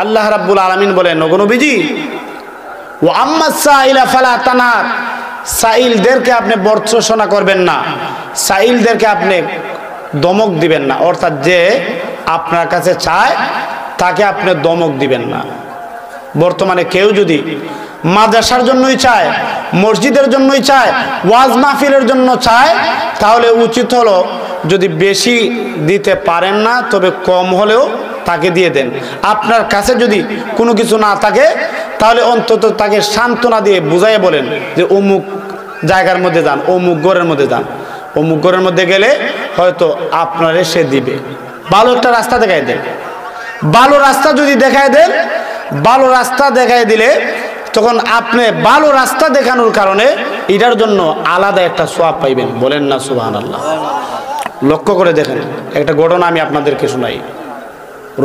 আল্লাহ রাব্বুল আলামিন বলেন, ওগো নবীজি, ওয়া আম্মা সাইলা ফালা তানহার, সাইলদেরকে আপনি বর্জনা করবেন না, সাইলদেরকে আপনি দমক দিবেন না, অর্থাৎ যে আপনার কাছে চায় তাকে আপনি দমক দিবেন না। বর্তমানে কেউ যদি মাদ্রাসার জন্যই চায়, মসজিদের জন্যই চায়, ওয়াজ মাহফিলের জন্য চায়, তাহলে উচিত হলো যদি বেশি দিতে পারেন না তবে কম হলেও তাকে দিয়ে দেন। আপনার কাছে যদি কোনো কিছু না থাকে তাহলে অন্তত তাকে সান্ত্বনা দিয়ে বুঝাইয়ে বলেন যে অমুক জায়গার মধ্যে যান, অমুক ঘরের মধ্যে যান, অমুক ঘরের মধ্যে গেলে হয়তো আপনারে সে দিবে। ভালো একটা রাস্তা দেখাই দেন, ভালো রাস্তা যদি দেখায় দেন, ভালো রাস্তা দেখাই দিলে তখন আপনি ভালো রাস্তা দেখানোর কারণে এটার জন্য আলাদা একটা সওয়াব পাইবেন। বলেন না সুবহানাল্লাহ। লক্ষ্য করে দেখেন, একটা ঘটনা আমি আপনাদেরকে শোনাই।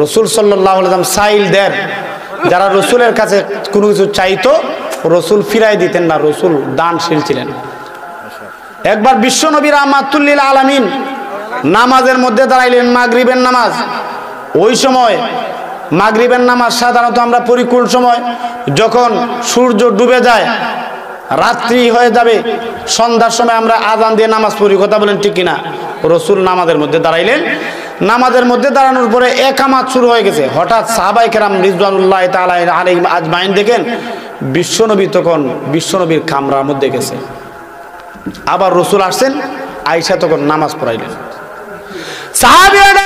রসুল সাল্লাল্লাহু আলাইহি ওয়াসাল্লাম সাইলদের, যারা রসুলের কাছে কোনো কিছু চাইতো রসুল ফিরাই দিতেন না, রসুল দানশীল ছিলেন। একবার বিশ্ব নবী রাহমাতুল লিল আলামিন নামাজের মধ্যে দাঁড়াইলেন, মাগরিবের নামাজ। ওই সময় মাগরিবের নামাজ সাধারণত আমরা পড়ি কোন সময়? যখন সূর্য ডুবে যায়, রাত্রি হয়ে যাবে, সন্ধ্যার সময় আমরা আযান দিয়ে নামাজ পড়ি। কথা বলেন ঠিক কিনা? রসুল নামাজের মধ্যে দাঁড়াইলেন, নামাজের মধ্যে দাঁড়ানোর পরে একামাত শুরু হয়ে গেছে। হঠাৎ সাহাবায়ে কেরাম রিজওয়ানুল্লাহি তাআলা আলাইহিম আজমাইন দেখেন বিশ্বনবী তখন বিশ্বনবীর কামরার মধ্যে গেছে। আবার রসুল আসছেন, আয়েশা তখন নামাজ পড়াইলেন। সাহাবীরা